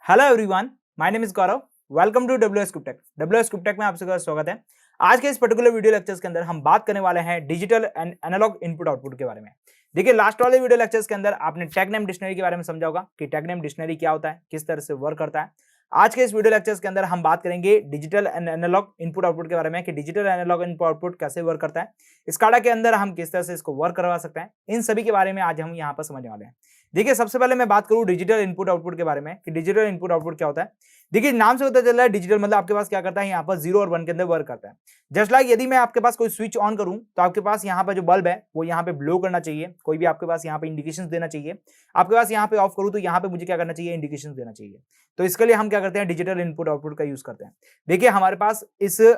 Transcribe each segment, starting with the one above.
Hello everyone, my name is Gaurav. Welcome to WS कुपटेक। WS कुपटेक में आप सबका स्वागत है। आज के इस पर्टिकुलर वीडियो लेक्चर्स के अंदर हम बात करने वाले हैं digital and analog input output के बारे में। देखिए, लास्ट वाले वीडियो लेक्चर्स के अंदर आपने टैग नेम डिक्शनरी के बारे में समझा होगा कि टैग नेम डिक्शनरी क्या होता है, किस तरह से वर्क करता है। आज के इस वीडियो लेक्चर्स के अंदर हम बात करेंगे digital and analog input output के बारे में कि डिजिटल एनालॉग इनपुट आउटपुट कैसे वर्क करता है, स्काडा के अंदर हम किस तरह से इसको वर्क करवा सकते हैं। इन सभी के बारे में आज हम यहाँ पर समझने वाले हैं। देखिए, सबसे पहले मैं बात करूं डिजिटल इनपुट आउटपुट के बारे में कि डिजिटल इनपुट आउटपुट क्या होता है। देखिए, नाम से पता चल रहा है डिजिटल मतलब आपके पास क्या करता है, यहाँ पर 0 और 1 के अंदर वर्क करता है। जस्ट लाइक यदि मैं आपके पास कोई स्विच ऑन करूं तो आपके पास यहाँ पर जो बल्ब है वो यहाँ पे ब्लो करना चाहिए, कोई भी आपके पास यहाँ पे इंडिकेशंस देना चाहिए। आपके पास यहाँ पे ऑफ करूं तो यहाँ पे मुझे क्या करना चाहिए, इंडिकेशंस देना चाहिए। तो इसके लिए हम क्या करते हैं, डिजिटल इनपुट आउटपुट का यूज करते हैं। देखिए, हमारे पास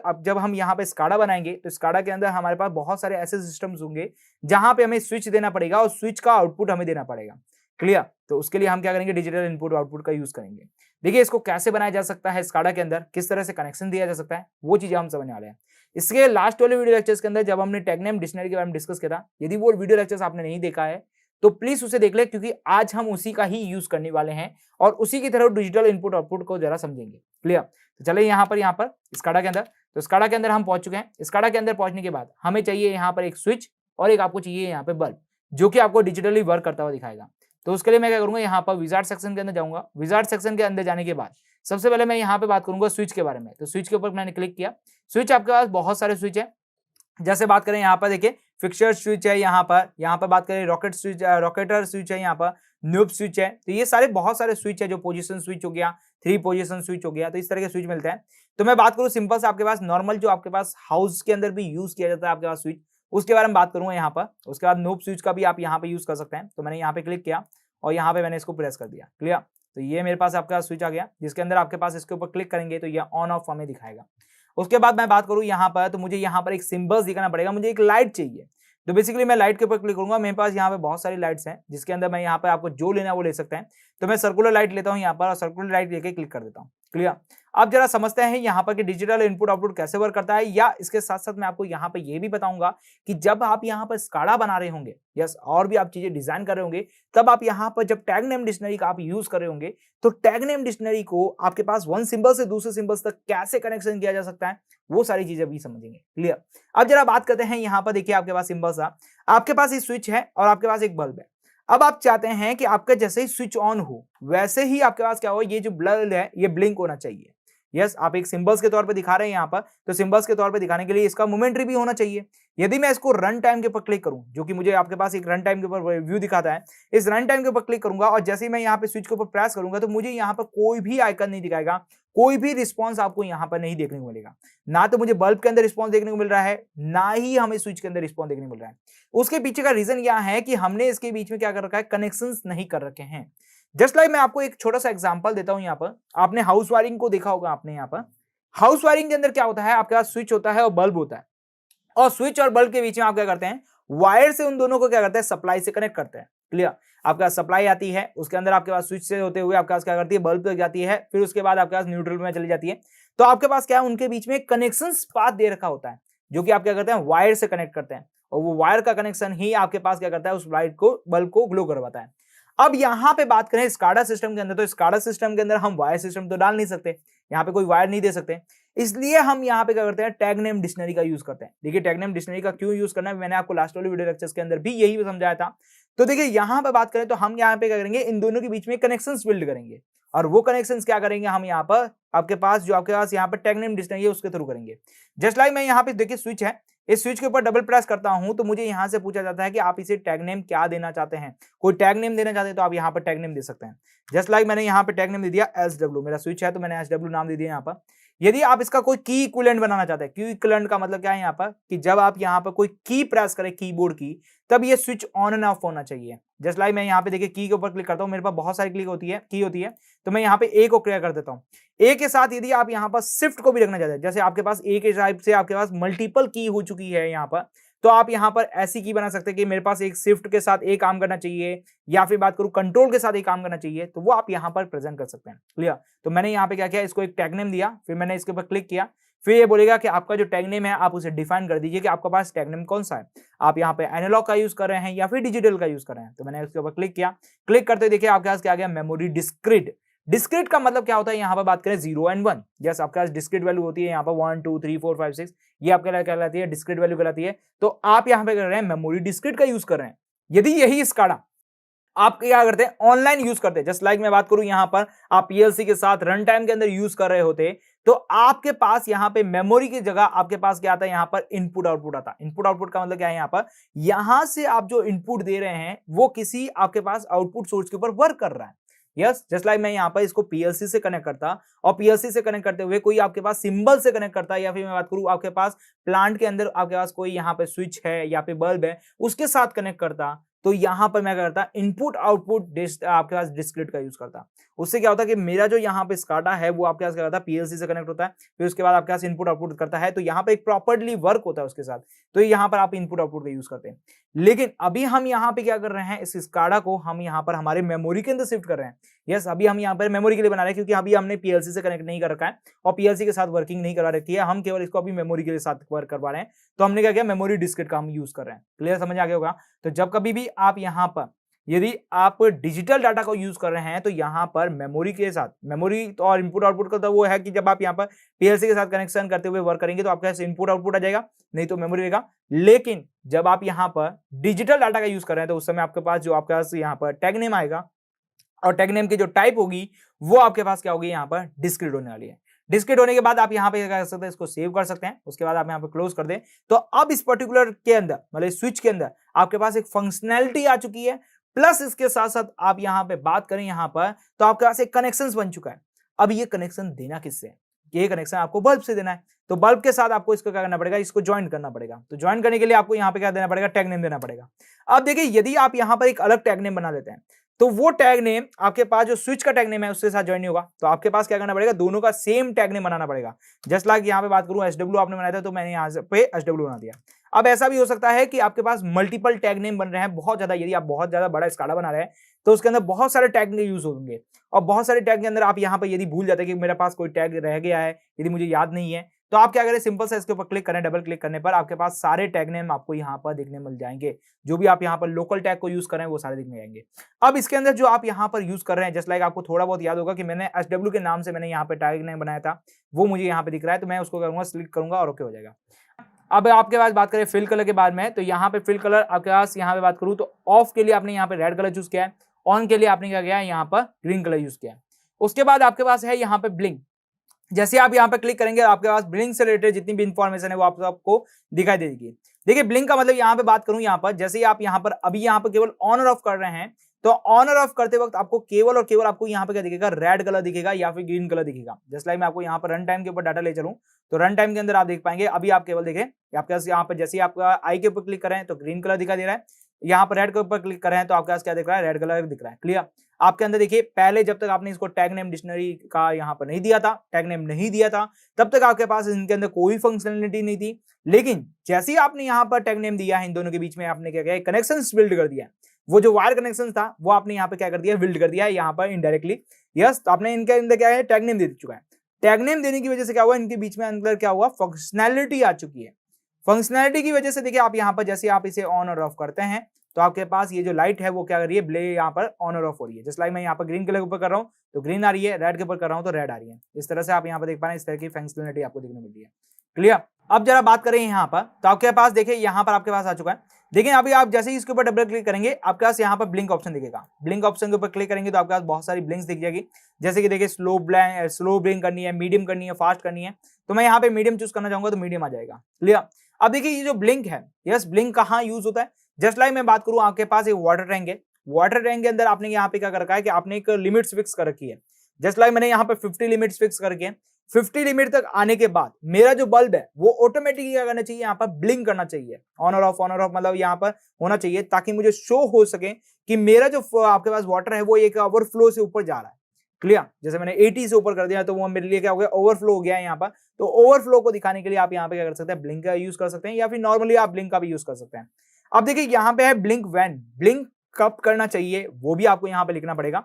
अब जब हम यहाँ पे स्काडा बनाएंगे तो स्काडा के अंदर हमारे पास बहुत सारे ऐसे सिस्टम्स होंगे जहां पे हमें स्विच देना पड़ेगा और स्विच का आउटपुट हमें देना पड़ेगा। क्लियर? तो उसके लिए हम क्या करेंगे, डिजिटल इनपुट आउटपुट का यूज करेंगे। देखिए, इसको कैसे बनाया जा सकता है, स्काडा के अंदर किस तरह से कनेक्शन दिया जा सकता है, वो चीजें हम समझने वाले हैं। इसके लास्ट वाले वीडियो लेक्चर्स के अंदर जब हमने टैग नेम डिक्शनरी के बारे में डिस्कस किया था, यदि वो वीडियो लेक्चर्स आपने नहीं देखा है तो प्लीज उसे देख ले, क्योंकि आज हम उसी का ही यूज करने वाले हैं और उसी की तरह डिजिटल इनपुट आउटपुट को जरा समझेंगे। क्लियर? तो चले यहाँ पर स्काडा के अंदर, तो स्काडा के अंदर हम पहुंच चुके हैं। स्काडा के अंदर पहुंचने के बाद हमें चाहिए यहाँ पर एक स्विच और एक आपको चाहिए यहाँ पे बल्ब, जो कि आपको डिजिटली वर्क करता हुआ दिखाएगा। तो उसके लिए मैं क्या करूंगा, यहाँ पर विजार्ड सेक्शन के अंदर जाऊंगा। विजार्ड सेक्शन के अंदर जाने के बाद सबसे पहले मैं यहाँ पे बात करूंगा स्विच के बारे में। तो स्विच के ऊपर मैंने क्लिक किया। स्विच आपके पास बहुत सारे स्विच है। जैसे बात करें यहाँ पर देखिए, फिक्सर स्विच है, यहाँ पर बात करें रॉकेट स्विच, रॉकेटर स्विच है, यहाँ पर न्यूब स्विच है। तो ये सारे बहुत सारे स्विच है, जो पोजीशन स्विच हो गया, 3 पोजीशन स्विच हो गया, तो इस तरह के स्विच मिलते हैं। तो मैं बात करूँ सिंपल से आपके पास नॉर्मल जो आपके पास हाउस के अंदर भी यूज किया जाता है आपके पास स्विच, उसके बारे में बात करूंगा यहाँ पर। उसके बाद नोब स्विच का भी आप यहाँ पे यूज कर सकते हैं। तो मैंने यहाँ पे क्लिक किया और यहाँ पे मैंने इसको प्रेस कर दिया। क्लियर? तो ये मेरे पास आपका स्विच आ गया, जिसके अंदर आपके पास इसके ऊपर क्लिक करेंगे तो ये ऑन ऑफ हमें दिखाएगा। उसके बाद मैं बात करूं यहाँ पर, तो मुझे यहाँ पर एक सिंबल्स दिखाना पड़ेगा, मुझे एक लाइट चाहिए। तो बेसिकली मैं लाइट के ऊपर क्लिक करूंगा। मेरे पास यहाँ पे बहुत सारी लाइट्स हैं, जिसके अंदर मैं यहाँ पे आपको जो लेना है वो ले सकते हैं। तो मैं सर्कुलर लाइट लेता हूँ यहाँ पर और सर्कुलर लाइट लेके क्लिक कर देता हूँ। क्लियर? अब जरा समझते हैं यहाँ पर कि डिजिटल इनपुट आउटपुट कैसे वर्क करता है, या इसके साथ साथ मैं आपको यहाँ पे ये भी बताऊंगा कि जब आप यहाँ पर स्काडा बना रहे होंगे, यस, और भी आप चीजें डिजाइन कर रहे होंगे, तब आप यहाँ पर जब टैग नेम डिक्शनरी का आप यूज कर रहे होंगे तो टैग नेम डिक्शनरी को आपके पास वन सिंबल से दूसरे सिंबल्स तक कैसे कनेक्शन किया जा सकता है, वो सारी चीजें भी समझेंगे। क्लियर? अब जरा बात करते हैं यहाँ पर। देखिए, आपके पास सिंबल्स आपके पास एक स्विच है और आपके पास एक बल्ब है। अब आप चाहते हैं कि आपका जैसे ही स्विच ऑन हो वैसे ही आपके पास क्या हो, ये जो बल्ब है ये ब्लिंक होना चाहिए। यस, आप एक सिंबल्स के तौर पे दिखा रहे हैं यहाँ पर, तो सिंबल्स के तौर पे दिखाने के लिए इसका मोमेंटरी भी होना चाहिए। यदि मैं इसको रन टाइम के ऊपर क्लिक करूं, जो कि मुझे आपके पास एक रन टाइम के ऊपर व्यू दिखाता है, इस रन टाइम के ऊपर क्लिक करूंगा और जैसे ही मैं यहाँ पे स्विच के ऊपर प्रेस करूंगा तो मुझे यहाँ पर कोई भी आइकन नहीं दिखाएगा, कोई भी रिस्पॉन्स आपको यहाँ पर नहीं देखने को मिलेगा। ना तो मुझे बल्ब के अंदर रिस्पॉन्स देखने को मिल रहा है, ना ही हमें स्विच के अंदर रिस्पॉन्स देखने को मिल रहा है। उसके पीछे का रीजन यह है कि हमने इसके बीच में क्या कर रखा है, कनेक्शंस नहीं कर रखे हैं। जस्ट लाइक मैं आपको एक छोटा सा एग्जांपल देता हूं। यहाँ पर आपने हाउस वायरिंग को देखा होगा। आपने यहाँ पर हाउस वायरिंग के अंदर क्या होता है, आपके पास स्विच होता है और बल्ब होता है, और स्विच और बल्ब के बीच में आप क्या करते हैं, वायर से उन दोनों को क्या करते हैं, सप्लाई से कनेक्ट करते हैं। क्लियर? आपका सप्लाई आती है, उसके अंदर आपके पास स्विच से होते हुए आपके पास क्या करती है, बल्ब तक जाती है, फिर उसके बाद आपके पास न्यूट्रल में चली जाती है। तो आपके पास क्या है, उनके बीच में कनेक्शन पाथ दे रखा होता है, जो कि आप क्या करते हैं, वायर से कनेक्ट करते हैं, और वो वायर का कनेक्शन ही आपके पास क्या करता है, उस लाइट को, बल्ब को ग्लो करवाता है। अब यहां पे बात करें स्काडा सिस्टम के अंदर, तो स्काडा सिस्टम के अंदर हम वायर सिस्टम तो डाल नहीं सकते, यहाँ पे कोई वायर नहीं दे सकते, इसलिए हम यहाँ पे क्या करते हैं, टैग नेम डिक्शनरी का यूज करते हैं। देखिए, टैग नेम डिक्शनरी का क्यों यूज करना है, मैंने आपको लास्ट वाले वीडियो लेक्चर्स के अंदर भी यही समझाया था। तो देखिए, यहाँ पे बात करें तो हम यहाँ पे क्या करेंगे, इन दोनों के बीच में कनेक्शंस बिल्ड करेंगे, और वो कनेक्शंस क्या करेंगे, हम यहाँ पर आपके पास यहाँ पर टैग नेम डिक्शनरी है उसके थ्रू करेंगे। जस्ट लाइक मैं यहाँ पे देखिए स्विच है, इस स्विच के ऊपर डबल प्रेस करता हूं तो मुझे यहां से पूछा जाता है कि आप इसे टैग नेम क्या देना चाहते हैं। कोई टैग नेम देना चाहते हैं तो आप यहाँ पर टैग नेम दे सकते हैं। जस्ट लाइक मैंने यहाँ पे टैग नेम दे दिया SW, मेरा स्विच है तो मैंने SW नाम दे दिया यहाँ पर। यदि आप इसका कोई की इक्विवेलेंट बनाना चाहते हैं, की इक्विवेलेंट का मतलब क्या है यहाँ पर, कि जब आप यहाँ पर कोई की प्रेस करें, कीबोर्ड की, तब ये स्विच ऑन एंड ऑफ होना चाहिए। जस्ट लाइक मैं यहाँ पे देखिए की के ऊपर क्लिक करता हूँ, मेरे पास बहुत सारी क्लिक होती है, की होती है, तो मैं यहाँ पे ए को क्लियर कर देता हूँ। ए के साथ यदि आप यहाँ पर शिफ्ट को भी रखना चाहते हैं, जैसे आपके पास ए के टाइप से आपके पास मल्टीपल की हो चुकी है यहाँ पर, तो आप यहाँ पर ऐसी की बना सकते हैं कि मेरे पास एक शिफ्ट के साथ एक काम करना चाहिए, या फिर बात करूं कंट्रोल के साथ एक काम करना चाहिए, तो वो आप यहाँ पर प्रेजेंट कर सकते हैं। क्लियर? तो मैंने यहाँ पे क्या किया, इसको एक टैग नेम दिया, फिर मैंने इसके ऊपर क्लिक किया, फिर ये बोलेगा कि आपका जो टैग नेम है आप उसे डिफाइन कर दीजिए कि आपके पास टैग नेम कौन सा है, आप यहाँ पे एनालॉग का यूज कर रहे हैं या फिर डिजिटल का यूज कर रहे हैं। तो मैंने उसके ऊपर क्लिक किया, क्लिक करते देखिए आपके पास क्या आ गया, मेमोरी डिस्क्रीट। डिस्क्रीट का मतलब क्या होता है, यहाँ पर बात करें 0 एंड 1, जैसे आपके पास डिस्क्रीट वैल्यू होती है यहाँ पर 1 2 3 4 5 6, ये आपके लिए कहलाती है डिस्क्रीट वैल्यू कहलाती है। तो आप यहाँ पे कर रहे हैं मेमोरी डिस्क्रीट का यूज कर रहे हैं। यदि यही स्काडा आप क्या करते हैं, ऑनलाइन यूज करते हैं, जस्ट लाइक मैं बात करूं यहाँ पर आप पीएलसी के साथ रन टाइम के अंदर यूज कर रहे होते, तो आपके पास यहाँ पे मेमोरी की जगह आपके पास क्या आता है, यहाँ पर इनपुट आउटपुट आता है। इनपुट आउटपुट का मतलब क्या है, यहाँ पर यहां से आप जो इनपुट दे रहे हैं वो किसी आपके पास आउटपुट सोर्स के ऊपर वर्क कर रहा है। यस, जस्ट लाइक मैं यहाँ पर इसको पीएलसी से कनेक्ट करता और पीएलसी से कनेक्ट करते हुए कोई आपके पास सिंबल से कनेक्ट करता, या फिर मैं बात करूं आपके पास प्लांट के अंदर आपके पास कोई यहाँ पे स्विच है या फिर बल्ब है उसके साथ कनेक्ट करता, तो यहां पर मैं करता इनपुट आउटपुट आपके पास डिस्क्रीट का यूज करता। उससे क्या होता है कि मेरा जो यहाँ पे स्काडा है वो आपके पास क्या होता है, पीएलसी से कनेक्ट होता है, फिर उसके बाद आपके पास इनपुट आउटपुट करता है, तो यहाँ पे एक प्रॉपर्ली वर्क होता है उसके साथ, तो यहाँ पर आप इनपुट आउटपुट का यूज करते हैं। लेकिन अभी हम यहाँ पे क्या कर रहे हैं, इस स्काडा को हम यहाँ पर हमारे मेमोरी के अंदर शिफ्ट कर रहे हैं। यस, अभी हम यहाँ पर मेमोरी के लिए बना रहे हैं, क्योंकि अभी हमने पीएलसी से कनेक्ट नहीं कर रखा है और पीएलसी के साथ वर्किंग नहीं करा रखी है, हम केवल इसको अभी मेमोरी के साथ वर्क करवा रहे हैं। तो हमने क्या किया, मेमोरी डिस्क्रीट का हम यूज कर रहे हैं। क्लियर समझ आ गया होगा। तो जब कभी भी आप यहाँ पर यदि आप डिजिटल डाटा को यूज कर रहे हैं तो यहाँ पर मेमोरी के साथ, मेमोरी तो और इनपुट आउटपुट का तो वो है कि जब आप यहाँ पर पीएलसी के साथ कनेक्शन करते हुए वर्क करेंगे तो आपके पास इनपुट आउटपुट आ जाएगा, नहीं तो मेमोरी रहेगा। लेकिन जब आप यहाँ पर डिजिटल डाटा का यूज कर रहे हैं तो उस समय आपके पास जो आपके पास यहाँ पर टैग नेम आएगा और टैग नेम की जो टाइप होगी वो आपके पास क्या होगी, यहाँ पर डिस्क्रीट होने वाली है। डिस्क्रीट होने के बाद आप यहाँ पे क्या कर सकते हैं, इसको सेव कर सकते हैं, उसके बाद आप यहाँ पे क्लोज कर दें। तो अब इस पर्टिकुलर के अंदर मतलब स्विच के अंदर आपके पास एक फंक्शनैलिटी आ चुकी है, प्लस इसके साथ साथ आप यहाँ पे बात करें यहाँ पर तो आपके पास एक कनेक्शन बन चुका है। अब ये कनेक्शन देना किससे है, ये कनेक्शन आपको बल्ब से देना है, तो बल्ब के साथ आपको इसको क्या करना पड़ेगा, इसको ज्वाइन करना पड़ेगा। तो ज्वाइन करने के लिए आपको यहाँ पे क्या देना पड़ेगा, टैग नेम देना पड़ेगा। अब देखिए यदि आप यहाँ पर एक अलग टैग नेम बना लेते हैं तो वो टैग नेम आपके पास जो स्विच का टैग नेम है उसके साथ ज्वाइन नहीं होगा, तो आपके पास क्या करना पड़ेगा, दोनों का सेम टैग नेम बनाना पड़ेगा। जस्ट लाइक यहाँ पे बात करूं SW आपने बनाया था तो मैंने यहाँ पे SW बना दिया। अब ऐसा भी हो सकता है कि आपके पास मल्टीपल टैग नेम बन रहे हैं बहुत ज्यादा, यदि आप बहुत ज्यादा बड़ा स्काडा बना रहे हैं तो उसके अंदर बहुत सारे टैग यूज होंगे और बहुत सारे टैग के अंदर आप यहाँ पर यदि भूल जाते हैं कि मेरे पास कोई टैग रह गया है, यदि मुझे याद नहीं है, तो आप क्या करें, सिंपल से इसके ऊपर क्लिक करें, डबल क्लिक करने पर आपके पास सारे टैग नेम आपको यहाँ पर देखने मिल जाएंगे। जो भी आप यहाँ पर लोकल टैग को यूज कर रहे हैं वो सारे दिखने जाएंगे। अब इसके अंदर जो आप यहाँ पर यूज कर रहे हैं, जस्ट लाइक आपको थोड़ा बहुत याद होगा कि मैंने SW के नाम से मैंने यहाँ पे टैग नेम बनाया था, वो मुझे यहाँ पे दिख रहा है, तो मैं उसको करूंगा, सिलेक्ट करूंगा और ओके हो जाएगा। अब आपके पास बात करें फिल कलर के बाद में, तो यहाँ पे फिल कलर आपके पास यहाँ पे बात करूँ तो ऑफ के लिए आपने यहाँ पे रेड कलर चूज किया है, ऑन के लिए आपने क्या किया है, यहाँ पर ग्रीन कलर यूज किया है। उसके बाद आपके पास है यहाँ पे ब्लिंक। जैसे आप यहाँ पे क्लिक करेंगे आपके पास ब्लिंक से रिलेटेड जितनी भी इंफॉर्मेशन है वो आपको दिखाई देगी। देखिए ब्लिंक का मतलब यहाँ पे बात करूं, यहाँ पर जैसे ही आप यहाँ पर अभी यहाँ पर केवल ऑन और ऑफ कर रहे हैं, तो ऑन और ऑफ करते वक्त आपको केवल और केवल आपको यहाँ पे क्या दिखेगा, रेड कलर दिखेगा या फिर ग्रीन कलर दिखेगा। जस्ट लाइक मैं आपको यहाँ पर रन टाइम के ऊपर डाटा ले चलूं तो रन टाइम के अंदर आप देख पाएंगे, अभी आप केवल देखें आपके पास यहाँ पर जैसे आपका आई के ऊपर क्लिक करें तो ग्रीन कलर दिखाई दे रहा है, यहाँ पर रेड के ऊपर क्लिक करें तो आपके पास क्या दिख रहा है, रेड कलर दिख रहा है। क्लियर। आपके अंदर देखिए पहले जब तक आपने इसको टैग नेम डिक्शनरी का यहाँ पर नहीं दिया था, टैग नेम नहीं दिया था, तब तक आपके पास इनके अंदर कोई फंक्शनलिटी नहीं थी। लेकिन जैसे ही आपने यहाँ पर टैग नेम दिया है, इन दोनों के बीच में आपने क्या किया, कनेक्शंस बिल्ड कर दिया। वो जो वायर कनेक्शन था वो आपने यहाँ पे क्या कर दिया, बिल्ड कर दिया है यहाँ पर इनडायरेक्टली। यस, तो आपने इनके अंदर क्या है, टैग नेम दे चुका है। टैग नेम देने की वजह से क्या हुआ, इनके बीच में अंदर क्या हुआ, फंक्शनैलिटी आ चुकी है। फंक्शनैलिटी की वजह से देखिए आप यहाँ पर जैसे आप इसे ऑन और ऑफ करते हैं तो आपके पास ये जो लाइट है वो क्या कर रही है, ब्ले यहाँ पर ऑन और ऑफ हो रही है। जस्ट लाइक मैं यहाँ पर ग्रीन कलर के ऊपर कर रहा हूँ तो ग्रीन आ रही है, रेड के ऊपर कर रहा हूँ तो रेड आ रही है। इस तरह से आप यहाँ पर देख पा रहे हैं, इस तरह की फंक्शनलिटी आपको देखने मिल रही है। क्लियर। अब जरा बात करें यहाँ पर तो आपके पास देखिए यहाँ पर आपके पास आ चुका है। देखिए अभी आप जैसे ही इसके ऊपर डबल क्लिक करेंगे आपके पास यहाँ पर ब्लिंक ऑप्शन दिखेगा। ब्लिंक ऑप्शन के ऊपर क्लिक करेंगे तो आपके पास बहुत सारी ब्लिंक्स दिख जाएगी, जैसे कि देखिए स्लो ब्लिंक करनी है, मीडियम करनी है, फास्ट करनी है, तो मैं यहाँ पे मीडियम चूज करना चाहूंगा तो मीडियम आ जाएगा। क्लियर। अब देखिए ये जो ब्लिंक है, यस ब्लिंक कहाँ यूज होता है, जस्ट लाइक मैं बात करूं आपके पास एक वाटर टैंक है, वाटर टैंक के अंदर आपने यहाँ पे क्या कर रखा है कि आपने एक लिमिट्स फिक्स कर रखी है। जस्ट लाइक मैंने यहाँ पे 50 लिमिट्स फिक्स करके 50 लिमिट तक आने के बाद मेरा जो बल्ब है वो ऑटोमेटिकली क्या करना चाहिए, यहाँ पर ब्लिंक करना चाहिए, ऑन और ऑफ मतलब यहाँ पर होना चाहिए, ताकि मुझे शो हो सके कि मेरा जो आपके पास वाटर है वो एक ओवरफ्लो से ऊपर जा रहा है। क्लियर। जैसे मैंने 80 से ऊपर कर दिया तो वो मेरे लिए क्या हो गया, ओवरफ्लो हो गया है यहाँ पर। तो ओवरफ्लो को दिखाने के लिए आप यहाँ पे क्या कर सकते हैं, ब्लिंक का यूज कर सकते हैं या फिर नॉर्मली आप ब्लिंक का भी यूज कर सकते हैं। अब देखिए यहाँ पे है ब्लिंक व्हेन, ब्लिंक कब करना चाहिए वो भी आपको यहाँ पे लिखना पड़ेगा।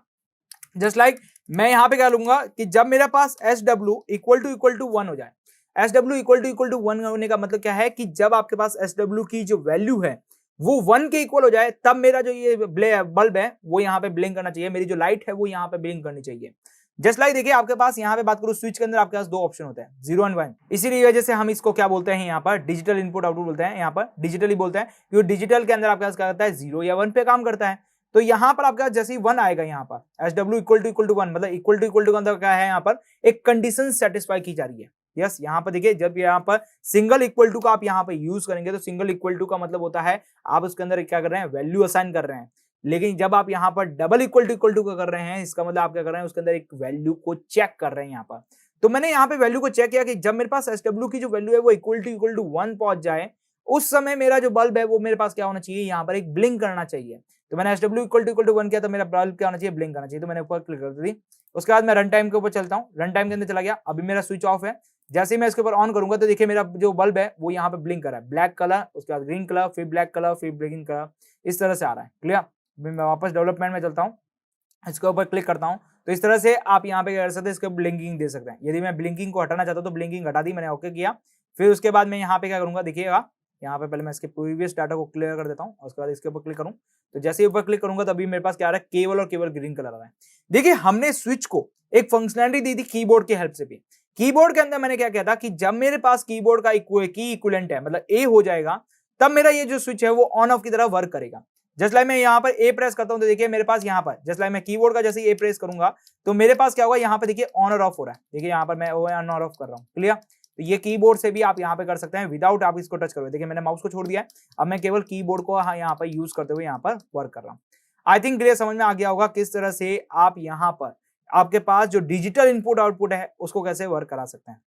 जस्ट लाइक मैं यहाँ पे क्या लूंगा कि जब मेरे पास SW इक्वल टू 1 हो जाए। SW इक्वल टू 1 होने का मतलब क्या है कि जब आपके पास SW की जो वैल्यू है वो 1 के इक्वल हो जाए तब मेरा जो ये बल्ब है वो यहाँ पे ब्लिंक करना चाहिए, मेरी जो लाइट है वो यहाँ पे ब्लिंक करनी चाहिए। जस्ट लाइक देखिए आपके पास यहाँ पे बात करूँ स्विच के अंदर आपके पास दो ऑप्शन होते हैं 0 और 1। इसीलिए वजह से हम इसको क्या बोलते हैं यहाँ पर डिजिटल इनपुट आउटपुट बोलते हैं, यहाँ पर डिजिटली बोलते हैं क्योंकि डिजिटल के अंदर आपके पास क्या करता है 0 या 1 पे काम करता है। तो यहाँ पर आपके पास जैसे ही 1 आएगा यहाँ पर एस डब्ल्यू इक्वल टू 1 मतलब इक्वल टू के अंदर क्या है यहाँ पर एक कंडीशन सेटिस्फाई की जा रही है। यस यहाँ पर देखिए जब यहाँ पर सिंगल इक्वल टू का आप यहाँ पर यूज करेंगे तो सिंगल इक्वल टू का मतलब होता है आप उसके अंदर क्या कर रहे हैं वैल्यू असाइन कर रहे हैं। लेकिन जब आप यहाँ पर डबल इक्वल टू का कर रहे हैं इसका मतलब आप क्या कर रहे हैं उसके अंदर एक वैल्यू को चेक कर रहे हैं यहाँ पर। तो मैंने यहाँ पे वैल्यू को चेक किया कि जब मेरे पास एस डब्ल्यू की जो वैल्यू है वो इक्वल टू 1 पहुंच जाए उस समय मेरा जो बल्ब है वो मेरे पास क्या होना चाहिए यहाँ पर एक ब्लिंक करना चाहिए। तो मैंने एस डब्ल्यू इक्वल टू 1 किया तो मेरा बल्ब क्या होना चाहिए ब्लिंक करना चाहिए। तो मैंने ऊपर क्लिक कर दी। उसके बाद मैं रन टाइम के ऊपर चलता हूँ, रन टाइम के अंदर चला गया, अभी मेरा स्विच ऑफ है। जैसे ही मैं इसके ऊपर ऑन करूंगा तो देखिए मेरा जो बल्ब है वो यहाँ पे ब्लिंक कर रहा है, ब्लैक कलर उसके बाद ग्रीन कलर फिर ब्लैक कलर फिर ग्रीन कलर इस तरह से आ रहा है। क्लियर। मैं वापस डेवलपमेंट में चलता हूँ, इसके ऊपर क्लिक करता हूँ तो इस तरह से आप यहाँ पे क्या कर सकते हैं इसके ब्लिंकिंग दे सकते हैं। यदि मैं ब्लिंकिंग को हटाना चाहता हूँ तो ब्लिंकिंग हटा दी, मैंने ओके किया। फिर उसके बाद मैं यहाँ पे क्या करूंगा देखिएगा, यहाँ पे पहले मैं इसके प्रीवियस डाटा को क्लियर कर देता हूँ और उसके बाद इसके ऊपर क्लिक करूँ तो जैसे ही ऊपर क्लिक करूंगा तभी मेरे पास क्या आ रहा है केवल और केवल ग्रीन कलर आ रहा है। देखिए हमने स्विच को एक फंक्शनैलिटी दी थी कीबोर्ड की हेल्प से भी। कीबोर्ड के अंदर मैंने क्या किया था कि जब मेरे पास कीबोर्ड का की इक्विवेलेंट है मतलब ए हो जाएगा तब मेरा ये जो स्विच है वो ऑन ऑफ की तरह वर्क करेगा। जस्ट लाइक मैं यहाँ पर ए प्रेस करता हूँ तो देखिए मेरे पास यहाँ पर जस्ट लाइक मैं कीबोर्ड का जैसे ए प्रेस करूंगा तो मेरे पास क्या होगा यहाँ पे देखिए ऑन और ऑफ हो रहा है। देखिए यहाँ पर मैं ऑन और ऑफ कर रहा हूँ। क्लियर। तो ये कीबोर्ड से भी आप यहाँ पे कर सकते हैं विदाउट आप इसको टच करोगे। देखिए मैंने माउस को छोड़ दिया है, अब मैं केवल कीबोर्ड को यहाँ पर यूज करते हुए यहाँ पर वर्क कर रहा हूँ। आई थिंक क्लियर समझ में आ गया होगा किस तरह से आप यहाँ पर आपके पास जो डिजिटल इनपुट आउटपुट है उसको कैसे वर्क करा सकते हैं।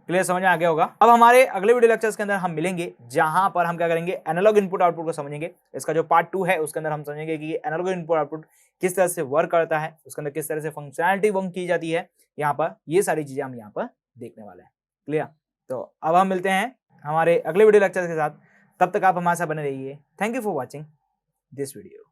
क्लियर समझ में आ गया होगा। अब हमारे अगले वीडियो लेक्चर्स के अंदर हम मिलेंगे जहां पर हम क्या करेंगे एनालॉग इनपुट आउटपुट को समझेंगे। इसका जो पार्ट 2 है उसके अंदर हम समझेंगे कि एनालॉग इनपुट आउटपुट किस तरह से वर्क करता है, उसके अंदर किस तरह से फंक्शनैलिटी वर्क की जाती है, यहाँ पर ये सारी चीजें हम यहाँ पर देखने वाले हैं। क्लियर। तो अब हम मिलते हैं हमारे अगले वीडियो लेक्चर्स के साथ, तब तक आप हमारे साथ बने रहिए। Thank you for watching this video.